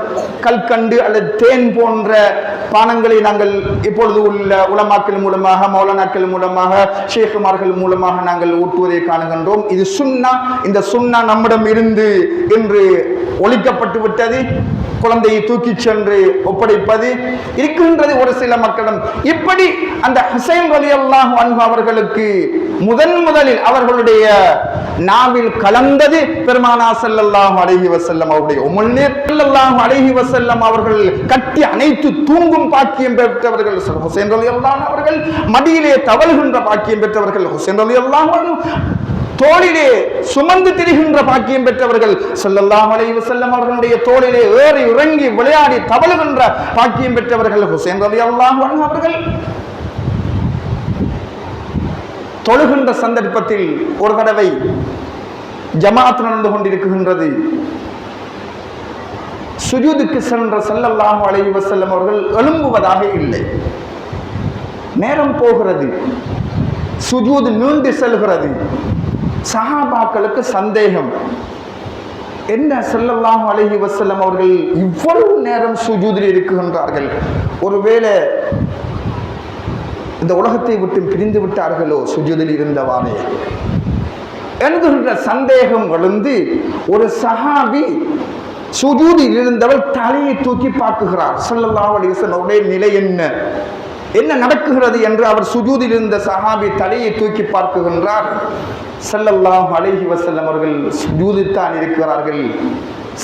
கல்கண்டு அல்லது தேன் போன்ற பானங்களை நாங்கள் இப்பொழுது உள்ள உலமாக்கள் மூலமாக, மௌலானாக்கள் மூலமாக, ஷேக்குமார்கள் மூலமாக நாங்கள் ஊட்டுவதை காணுகின்றோம். இது சுன்னா. இந்த சுன்னா நம்மிடம் இருந்து இன்று ஒழிக்கப்பட்டு விட்டது. குழந்தையை தூக்கி சென்று ஒப்படைப்பது இருக்கின்றது ஒரு சில மக்களிடம். இப்படி அந்த ஹுசைன் ரலியல்லாஹு அன்ஹு அவர்களுக்கு முதலில் அவர்களுடைய நாவில் கலந்தது பெருமானார் ஸல்லல்லாஹு அலைஹி வஸல்லம் அவருடைய உம்முல் நீர். ஸல்லல்லாஹு அலைஹி வஸல்லம் அவர்கள் கட்டி அணைத்து தூங்கும் பாக்கியம் பெற்றவர்கள் ஹுசைன் ரலியல்லாஹு அன்ஹு அவர்கள். மடியிலே தவழ்கின்ற பாக்கியம் பெற்றவர்கள் ஹுசைன் ரலியல்லாஹு அன்ஹு. தோளிலே சுமந்து திரிகின்ற பாக்கியம் பெற்றவர்கள் ஸல்லல்லாஹு அலைஹி வஸல்லம் அவர்களுடைய தோளிலே ஏறி இறங்கி விளையாடி தவழுகின்ற பாக்கியம் பெற்றவர்கள் ஹுசைன் ரலியல்லாஹு அன்ஹு அவர்கள். தொழுகின்ற சந்தர்ப்பத்தில் ஒரு தடவை ஜமாத் நடந்து கொண்டிருக்கின்றது. சுஜூதுக்கு சென்ற ஸல்லல்லாஹு அலைஹி வஸல்லம் அவர்கள் எழும்புவதாக இல்லை. நேரம் போகிறது, சுஜூது நீண்டு செல்கிறது. சஹாபாக்களுக்கு சந்தேகம், என்ன ஸல்லல்லாஹு அலைஹி வஸல்லம் அவர்கள் இவ்வளவு நேரம் சுஜூதில் இருக்குகின்றார்கள், ஒருவேளை இந்த உலகத்தை விட்டு பிரிந்து விட்டார்களோ சுஜூதில் இருந்தவாறே என்கின்ற சந்தேகம் எழுந்து ஒரு சஹாபி சுஜூதில் இருந்தவர் தலையை தூக்கி பார்க்குகிறார். ஸல்லல்லாஹு அலைஹி வஸல்லம் அவருடைய நிலை என்ன நடக்குகிறது என்று அவர் சுஜூதில் இருந்த சஹாபி தலையை தூக்கி பார்க்குகின்றார். ஸல்லல்லாஹு அலைஹி வஸல்லம் அவர்கள் சுஜூதில் தான் இருக்கிறார்கள்.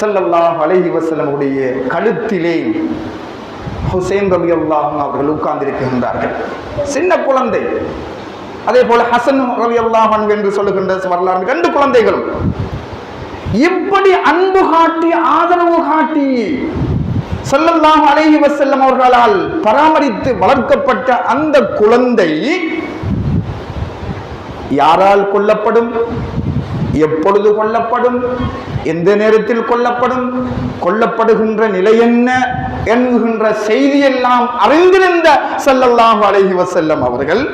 ஸல்லல்லாஹு அலைஹி வஸல்லம் உடைய கழுத்திலே ஹுசைன் ரலியல்லாஹு அன்ஹு அவர்கள் உட்கார்ந்திருக்கின்றார்கள். சின்ன குழந்தை. அதே போல ஹசன் ரலியல்லாஹு அன்ஹு என்று சொல்லுகின்ற வரலாறு 2 குழந்தைகளும் இப்படி அன்பு காட்டி ஆதரவு காட்டி ஸல்லல்லாஹு அலைஹி வஸல்லம் அவர்களால் பராமரித்து வளர்க்கப்பட்ட அந்த குழந்தை யாரால் கொல்லப்படும், எப்பொழுது கொல்லப்படும், எந்த நேரத்தில் கொல்லப்படும், கொல்லப்படுகின்ற நிலை என்ன என்கின்ற செய்தியெல்லாம் அறிந்திருந்த ஸல்லல்லாஹு அலைஹி வஸல்லம் அவர்கள்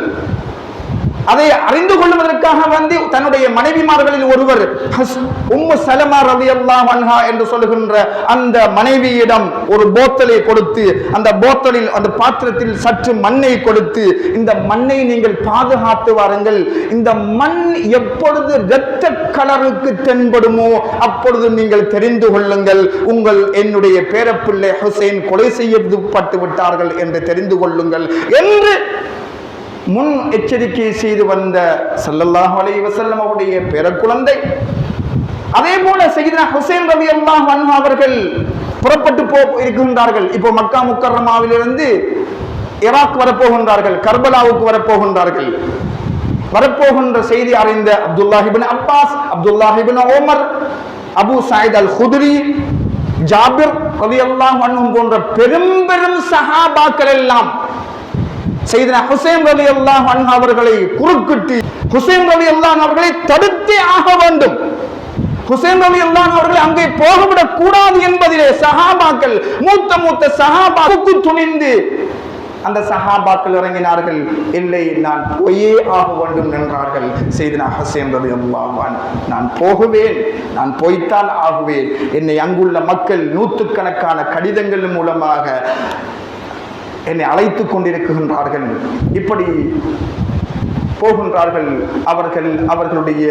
அதை அறிந்து கொள்வதற்காக வந்து தன்னுடைய மனைவிமார்களில் ஒருவர் உம்மு சலமா ரலியல்லாஹு அன்ஹா என்று சொல்லுகின்ற அந்த மனைவியிடம் ஒரு போத்தலை கொடுத்து, அந்த போத்தலில் அந்த பாத்திரத்தில் சற்று மண்ணை கொடுத்து, இந்த மண்ணை நீங்கள் பாதுகாத்து வாருங்கள், இந்த மண் எப்பொழுது இரத்த கலருக்கு தென்படுமோ அப்பொழுது நீங்கள் தெரிந்து கொள்ளுங்கள், என்னுடைய பேரப்பிள்ளை ஹுசைன் கொலை செய்யப்பட்டு விட்டார்கள் என்று தெரிந்து கொள்ளுங்கள் என்று முன் எச்சரிக்கை செய்து வந்த ஸல்லல்லாஹு அலைஹி வஸல்லம் அவருடைய பேரக்குழந்தை. அதே போல சய்யிதுனா ஹுசைன் ரலியல்லாஹு அன்ஹு அவர்கள் புறப்பட்டு இருக்கின்றார்கள். இப்போ மக்கா முக்கர்ரமாவிலிருந்து ஈராக் வரப்போகின்றார்கள், கர்பலாவுக்கு வரப்போகின்றார்கள். வரப்போகின்ற செய்தி அறிந்த அப்துல்லாஹ் இப்னு அப்பாஸ், அப்துல்லாஹ் இப்னு உமர், அபு சயீத் அல் குத்ரி, ஜாபிர் ரலியல்லாஹு அன்ஹு போன்ற பெரும் பெரும் சஹாபாக்கள் எல்லாம் சையதுனா ஹுசைன் ரலியல்லாஹு அன்ஹு அவர்களை குறுக்கிட்டு ஹுசைன் ரலியல்லாஹு அன்ஹு அவர்களை தடுத்தே ஆக வேண்டும், ஹுசைன் ரலியல்லாஹு அன்ஹு அவர்களை அங்கே போகவிடக் கூடாது என்பதிலே சஹாபாக்கள், மூத்த மூத்த சஹாபாவுக்கு துணிந்து அந்த சஹாபாக்கள் இறங்கினார்கள். இல்லை, நான் போயே ஆக வேண்டும் என்றார்கள். சையதுனா ஹுசைன் ரலியல்லாஹு அன்ஹு, நான் போகுவேன், நான் போய்த்தான் ஆகுவேன். என்னை அங்குள்ள மக்கள் நூற்றுக்கணக்கான கடிதங்கள் மூலமாக என்னை அழைத்துக் கொண்டிருக்கின்றார்கள். இப்படி போகின்றார்கள். அவர்களுடைய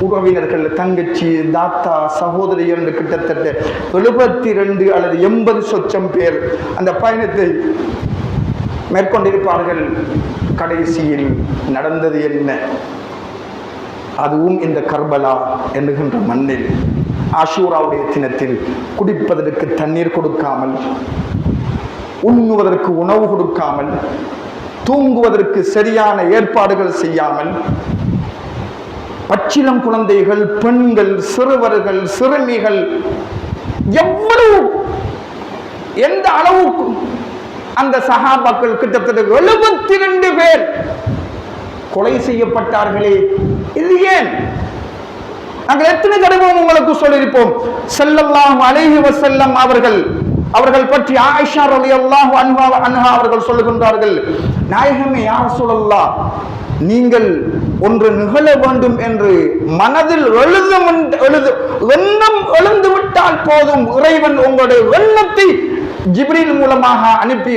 உறவினர்கள், தங்கச்சி, தாத்தா, சகோதரி என்று கிட்டத்தட்ட 72 அல்லது 80 சொச்சம் பேர் அந்த பயணத்தை மேற்கொண்டிருப்பார்கள். கடைசியில் நடந்தது என்ன? அதுவும் இந்த கர்பலா என்கின்ற மண்ணில் ஆஷூராவுடைய தினத்தில் குடிப்பதற்கு தண்ணீர் கொடுக்காமல், உண்ணுவதற்கு உணவு கொடுக்காமல், தூங்குவதற்கு சரியான ஏற்பாடுகள் செய்யாமல், பச்சிளம் குழந்தைகள், பெண்கள், சிறுவர்கள், சிறுமிகள் எவ்வளவு எந்த அளவுக்கு அந்த சஹாபாக்கள் கிட்டத்தட்ட 72 பேர் கொலை செய்யப்பட்டார்களே. இது ஏன்? நாங்கள் எத்தனை தடவை உங்களுக்கு சொல்லியிருப்போம். ஸல்லல்லாஹு அலைஹி வஸல்லம் அவர்கள் பற்றி ஆயிஷா ரலியல்லாஹு அன்ஹா அவர்கள் சொல்லுகின்றார்கள், நாயகமே யா ரசூலல்லாஹ், நீங்கள் ஒன்று நிகழ வேண்டும் என்று மனதில் எண்ணம் எழுந்து விட்டால் போதும், இறைவன் உங்களுடைய எண்ணத்தை ஜிப்ரீல் மூலமாக அனுப்பி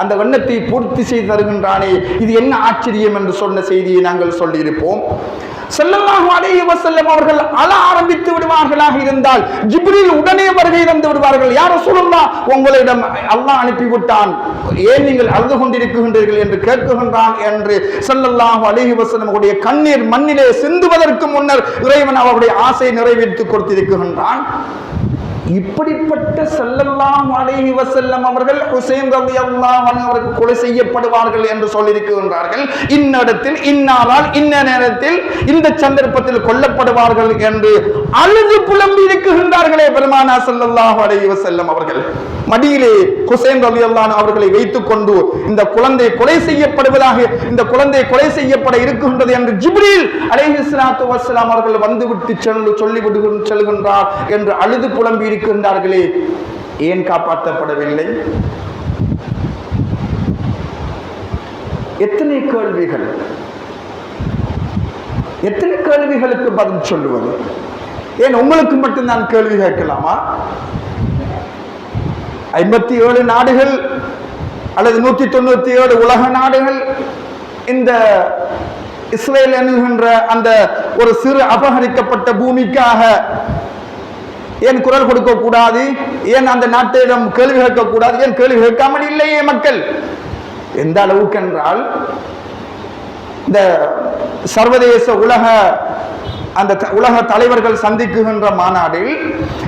அந்த எண்ணத்தை பூர்த்தி செய்து தருகின்றானே, இது என்ன ஆச்சரியம் என்று சொன்ன செய்தியை நாங்கள் சொல்லியிருப்போம். ஸல்லல்லாஹு அலைஹி வஸல்லம் அவர்கள் அழ ஆரம்பித்து விடுவார்களாக இருந்தால் ஜிப்ரீல் உடனே வருகை தந்து விடுவார்கள். யா ரசூலுல்லாஹ், உங்களிடம் அல்லாஹ் அனுப்பிவிட்டான், ஏன் நீங்கள் அழுது கொண்டிருக்கின்றீர்கள் என்று கேட்கின்றான் என்று ஸல்லல்லாஹு அலைஹி வஸல்லம் அவருடைய கண்ணீர் மண்ணிலே சிந்துவதற்கு முன்னர் இறைவன் அவருடைய ஆசை நிறைவேற்றி கொடுத்திருக்கின்றான். இப்படிப்பட்ட ஸல்லல்லாஹு அலைஹி வஸல்லம் அவர்கள் ஹுசைன் ரலியல்லாஹு அன்ஹு அவர்கள் கொலை செய்யப்படுவார்கள் என்று சொல்லியிருக்கிறார்கள். இன்னிடத்தில், இன்னாரால், இன்ன நேரத்தில், இந்த சந்தர்ப்பத்தில் கொல்லப்படுவார்கள் என்று அழுது புலம்பி இருக்கின்றார்களே பெருமானார் ஸல்லல்லாஹு அலைஹி வஸல்லம் அவர்கள். மடியிலே ஹுசைன் ரலியல்லாஹு அன்ஹு அவர்களை வைத்துக் கொண்டு இந்த குழந்தை கொலை செய்யப்படுவதாக, இந்த குழந்தை கொலை செய்யப்பட இருக்கின்றது என்று ஜிப்ரீல் அலைஹிஸ்ஸலாத்து வஸ்ஸலாம் அவர்கள் வந்துவிட்டு சொல்லிவிட்டு செல்கின்றார் என்று அழுது புலம்பி இருக்கின்றார்களே. ஏன் காப்பாற்றப்படவில்லை? எத்தனை கேள்விகள், எத்தனை கேள்விகளுக்கு பதில் சொல்லுவது? ஏன் உங்களுக்கு மட்டும்தான் கேள்வி கேட்கலாமா? 57 நாடுகள் அல்லது 197 உலக நாடுகள் இந்த இஸ்ரேல் என்கின்ற அந்த ஒரு சிறு அபகரிக்கப்பட்ட பூமிக்காக ஏன் குரல் கொடுக்க கூடாது? ஏன் அந்த நாட்டிடம் கேள்வி கேட்க கூடாது? ஏன் கேள்வி கேட்காமல் இல்லையே மக்கள்? எந்த அளவுக்கு என்றால், இந்த சர்வதேச உலக தலைவர்கள் சந்திக்குகின்ற மாநாட்டில்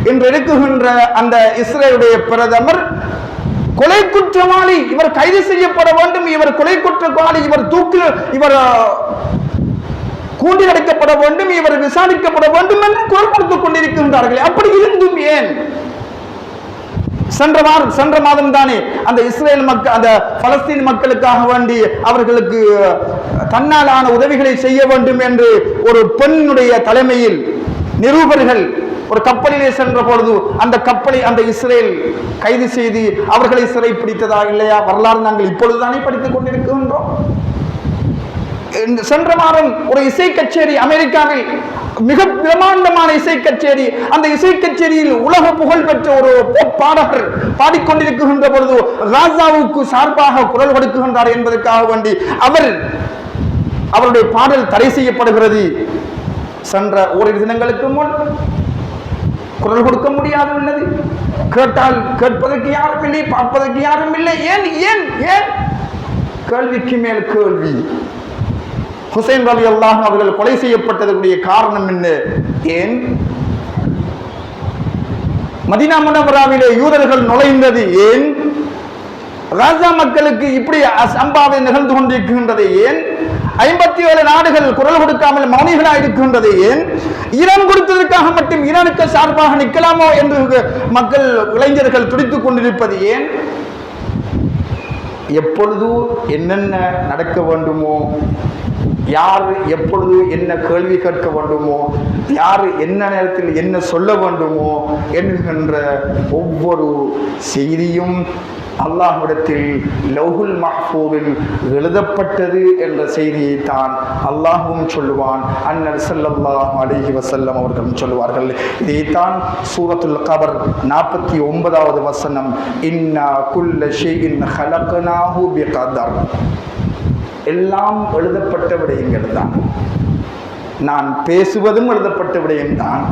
இன்று இருக்குகின்ற அந்த இஸ்ரேலுடைய பிரதமர் கொலை குற்றவாளி, இவர் கைது செய்யப்பட வேண்டும், இவர் கொலை குற்றவாளி, இவர் கூண்டி அடைக்கப்பட வேண்டும், இவர் விசாரிக்கப்பட வேண்டும் என்று குரல் கொடுத்துக் கொண்டிருக்கின்றார்கள். அப்படி இருந்தும் ஏன்? சென்ற மாதம் தானே அந்த இஸ்ரேல் மக்கள், அந்த பலஸ்தீன் மக்களுக்காக வேண்டி அவர்களுக்கு தன்னாலான உதவிகளை செய்ய வேண்டும் என்று ஒரு பெண்ணுடைய தலைமையில் நிருபர்கள் ஒரு கப்பலிலே சென்ற பொழுது அந்த கப்பலை அந்த இஸ்ரேல் கைது செய்து அவர்களை சிறை பிடித்ததா இல்லையா? வரலாறு நாங்கள் இப்பொழுதுதானே படித்துக் கொண்டிருக்கின்றோம். சென்ற வாரம் ஒரு இசை கச்சேரி அமெரிக்காவில், மிக பிரமாண்டமான இசை கச்சேரி, அந்த இசை கச்சேரியில் உலக புகழ் பெற்ற ஒரு பாடகர் பாடிக்கொண்டிருக்கின்ற பொழுது ராஜாவுக்கு சார்பாக குரல் கொடுக்குகின்றார் என்பதற்காக வேண்டி அவருடைய பாடல் தடை செய்யப்படுகிறது. சென்ற ஓரிரு தினங்களுக்கு முன் குரல் கொடுக்க முடியாது உள்ளது. கேட்டால் கேட்பதற்கு யாரும் இல்லை, பார்ப்பதற்கு யாரும் இல்லை. ஏன் ஏன் ஏன்? கேள்விக்கு மேல் கேள்வி. ஹுசைன் ரலியல்லாஹு அன்ஹு அவர்கள் கொலை செய்யப்பட்டதற்குரிய காரணம் என்ன? ஏன்? மதீனா முனவ்வராவிலே யூதர்கள் நுழைந்தது ஏன்? காசா மக்களுக்கு இப்படி சம்பாவை நிகழ்ந்து கொண்டிருக்கின்றது ஏன்? 57 நாடுகள் குரல் கொடுக்காமல் மௌனிகளாக இருக்கின்றது ஏன்? ஈரான் கொடுத்ததற்காக மட்டும் ஈரானுக்கு சார்பாக நிற்கலாமோ என்று மக்கள் இளைஞர்கள் துடித்துக் கொண்டிருப்பது ஏன்? எப்பொழுது என்னென்ன நடக்க வேண்டுமோ, யார் எப்பொழுது என்ன கேள்வி கேட்க வேண்டுமோ, யார் என்ன நேரத்தில் என்ன சொல்ல வேண்டுமோ என்கின்ற ஒவ்வொரு செய்தியும் அல்லாஹ்விடத்தில் லௌஹுல் மஹ்ஃபூஸில் எழுதப்பட்டது என்ற செய்தியை தான் அல்லாஹ்வும் சொல்லுவான், அன்னர் ஸல்லல்லாஹு அலைஹி வஸல்லம் அவர்களும் சொல்லுவார்கள். இதைத்தான் சூரத்துல் கபர் 49வது வசனம், இன்னா குல்ல ஷைஇன் ஹலக்னாஹு பிகதர், எல்லாம் எழுதப்பட்ட விடயங்கள் தான். நான் பேசுவதும் எழுதப்பட்ட விடயம்தான்.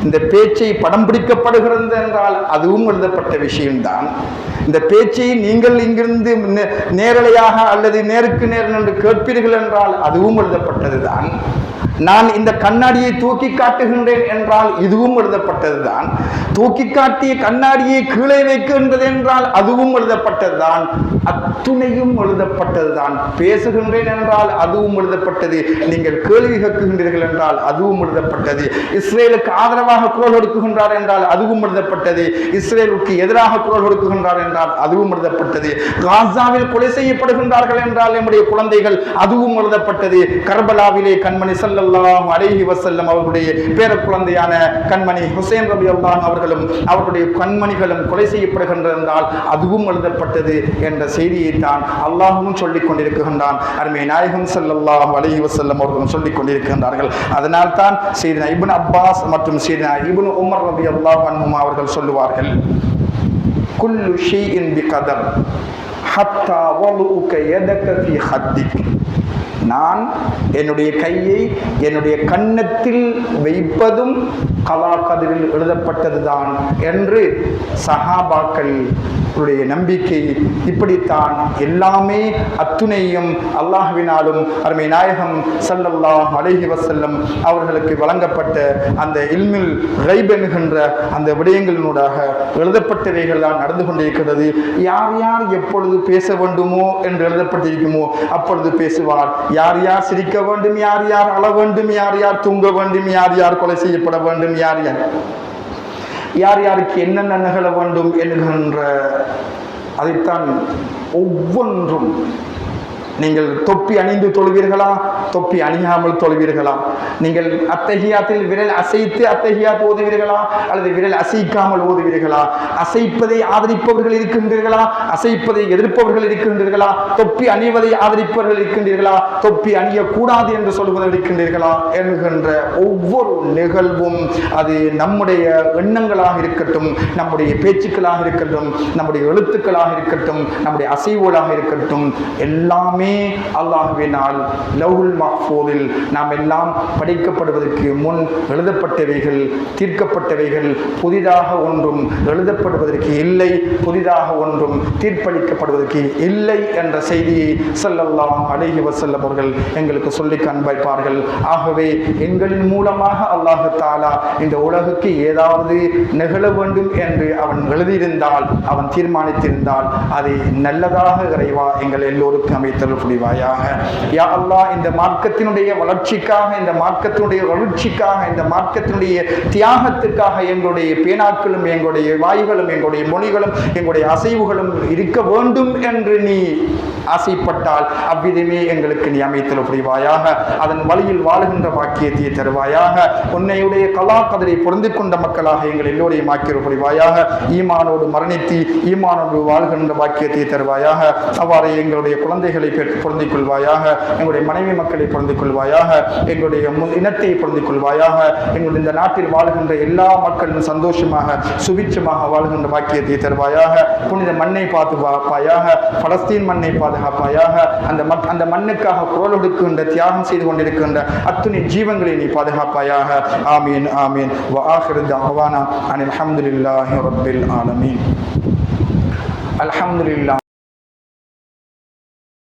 இந்த பேச்சை படம் பிடிக்கப்படுகிறது என்றால் அதுவும் எழுதப்பட்ட விஷயம்தான். இந்த பேச்சை நீங்கள் இங்கிருந்து நேரலையாக அல்லது நேருக்கு நேர் என்று கேட்பீர்கள் என்றால் அதுவும் எழுதப்பட்டதுதான். நான் இந்த கண்ணாடியை தூக்கி காட்டுகின்றேன் என்றால் இதுவும் எழுதப்பட்டதுதான். தூக்கி காட்டிய கண்ணாடியை கீழே வைக்கின்றது என்றால் அதுவும் எழுதப்பட்டதுதான். அத்துணையும் எழுதப்பட்டதுதான். பேசுகின்றேன் என்றால் அதுவும் எழுதப்பட்டது. நீங்கள் கேள்வி கேட்கின்றீர்கள் என்றால் அதுவும் எழுதப்பட்டது. இஸ்ரேலுக்கு ஆதரவாக குரல் கொடுக்குகின்றார் என்றால் அதுவும் எழுதப்பட்டது. இஸ்ரேலுக்கு எதிராக குரல் கொடுக்குகின்றார் என்றால் அதுவும் எழுதப்பட்டது. காசாவில் கொலை செய்யப்படுகின்றார்கள் என்றால் நம்முடைய குழந்தைகள் அதுவும் எழுதப்பட்டது. கர்பலாவிலே கண்மணி ஸல்லல்லாஹு அலைஹி வஸல்லம் அவர்களுடைய பேர குழந்தையான கண்மணி ஹுசைன் ரலியல்லாஹு அவர்களும் அவருடைய கண்மணிகளும் கொலை செய்யப்படுகின்றனர் என்றால் அதுவும் எழுதப்பட்டது என்ற செய்தியை தான் அல்லாஹ்வும் சொல்லிக் கொண்டிருக்கின்றான். அருமை நாயகம் ஸல்லல்லாஹு அலைஹி வஸல்லம் அவர்களும் சொல்லிக் கொண்டிருக்கின்றார்கள். அதனால் தான் சையதுனா இப்னு அப்பாஸ் மற்றும் சையதுனா இப்னு உமர் ரலியல்லாஹு அன்ஹுமா அவர்கள் சொல்லுவார்கள், குல்லு ஷைஇன் பிகதர் ஹத்தா வதுஉக யதக ஃபீ ஹத்திக், நான் என்னுடைய கையை என்னுடைய கன்னத்தில் வைப்பதும் கலா கதிரில் எழுதப்பட்டதுதான் என்று சஹாபாக்கள் நம்பிக்கை. இப்படித்தான் எல்லாமே அத்துணையும் அல்லாஹ்வினாலும் அருமை நாயகம் ஸல்லல்லாஹு அலைஹி வஸல்லம் அவர்களுக்கு வழங்கப்பட்ட அந்த இல்முல் கைப் என்கின்ற அந்த விடயங்களினூடாக எழுதப்பட்டவைகள் தான் நடந்து கொண்டிருக்கிறது. யார் யார் எப்பொழுது பேச வேண்டுமோ என்று எழுதப்பட்டிருக்குமோ அப்பொழுது பேசுவார். யார் யார் சிரிக்க வேண்டும், யார் யார் அழ வேண்டும், யார் யார் தூங்க வேண்டும், யார் யார் கொலை செய்யப்பட வேண்டும், யார் யாருக்கு என்னென்ன நிகழ வேண்டும் என்கின்ற அதைத்தான் ஒவ்வொன்றும். நீங்கள் தொப்பி அணிந்து தொழுவீர்களா, தொப்பி அணியாமல் தொழுவீர்களா? நீங்கள் அத்தஹியாத்தில் விரல் அசைத்து அத்தஹியாத் ஓதுவீர்களா அல்லது விரல் அசைக்காமல் ஓதுவீர்களா? அசைப்பதை ஆதரிப்பவர்கள் இருக்கின்றீர்களா, அசைப்பதை எதிர்ப்பவர்கள் இருக்கின்றீர்களா? தொப்பி அணிவதை ஆதரிப்பவர்கள் இருக்கின்றீர்களா, தொப்பி அணியக்கூடாது என்று சொல்வர்கள் இருக்கின்றீர்களா? என்கின்ற ஒவ்வொரு நிகழ்வும் அது நம்முடைய எண்ணங்களாக இருக்கட்டும், நம்முடைய பேச்சுக்களாக இருக்கட்டும், நம்முடைய எழுத்துக்களாக இருக்கட்டும், நம்முடைய அசைவுகளாக இருக்கட்டும், எல்லாமே அல்லாஹ்வினால் லௌஹுல் மஹ்ஃபூஸில் நாம் எல்லாம் படைக்கப்படுவதற்கு முன் எழுதப்பட்டவைகள், தீர்க்கப்பட்டவைகள். புதிதாக ஒன்றும் எழுதப்படுவதற்கு இல்லை, புதிதாக ஒன்றும் தீர்ப்பளிக்கப்படுவதற்கு இல்லை என்ற செய்தியை ஸல்லல்லாஹு அலைஹி வஸல்லம் அவர்கள் எங்களுக்கு சொல்லி காண்பிப்பார்கள். ஆகவே எங்களின் மூலமாக அல்லாஹ் தஆலா இந்த உலகுக்கு ஏதாவது நிகழ வேண்டும் என்று அவன் எழுதியிருந்தால், அவன் தீர்மானித்திருந்தால் அதை நல்லதாக இறைவா எங்கள் எல்லோருக்கும் அமைத்தல் புரிவாயாக. யா அல்லாஹ், இந்த மார்க்கத்தினுடைய வளர்ச்சிக்காக, இந்த மார்க்கத்தினுடைய வளர்ச்சிக்காக, இந்த மார்க்கத்தினுடைய தியாகத்துக்காக எங்களுடைய பேனாக்களும் எங்களுடைய வாய்களும் எங்களுடைய மொழிகளும் எங்களுடைய அசைவுகளும் இருக்க வேண்டும் என்று நீ ஆசைப்பட்டால் அவ்விதமே எங்களுக்கு நீ அமைத்தல் புரிவாயாக. அதன் வழியில் வாழுகின்ற பாக்கியத்தை தருவாயாக. உன்னையுடைய கலா கதிரை பொருந்து கொண்ட மக்களாக எங்கள் எல்லோரையும் ஆக்கிய புரிவாயாக. ஈமானோடு மரணித்து ஈமானோடு வாழ்கின்ற பாக்கியத்தை தருவாயாக. அவ்வாறு எங்களுடைய குழந்தைகளை பொருந்திக் கொள்வாயாக, எங்களுடைய மனைவி மக்களை பொருந்திக் கொள்வாயாக, எங்களுடைய இனத்தை பொருந்திக் கொள்வாயாக. எங்களுடைய இந்த நாட்டில் வாழ்கின்ற எல்லா மக்களும் சந்தோஷமாக சுபிட்சமாக வாழ்கின்ற பாக்கியத்தை தருவாயாக. புனித மண்ணை பாதுகாப்பாயாக, பலஸ்தீன் மண்ணை பாதுகாப்பாயாக. அந்த மண்ணுக்காக குரல் கொடுக்கின்ற, தியாகம் செய்து கொண்டிருக்கின்ற அத்துணை ஜீவங்களை நீ பாதுகாப்பாயாக. ஆமீன் ஆமீன். வ ஆகிரு தஅவானா அனில் ஹம்துலில்லாஹி ரப்பில் ஆலமீன். அல்ஹம்துலில்லாஹ்.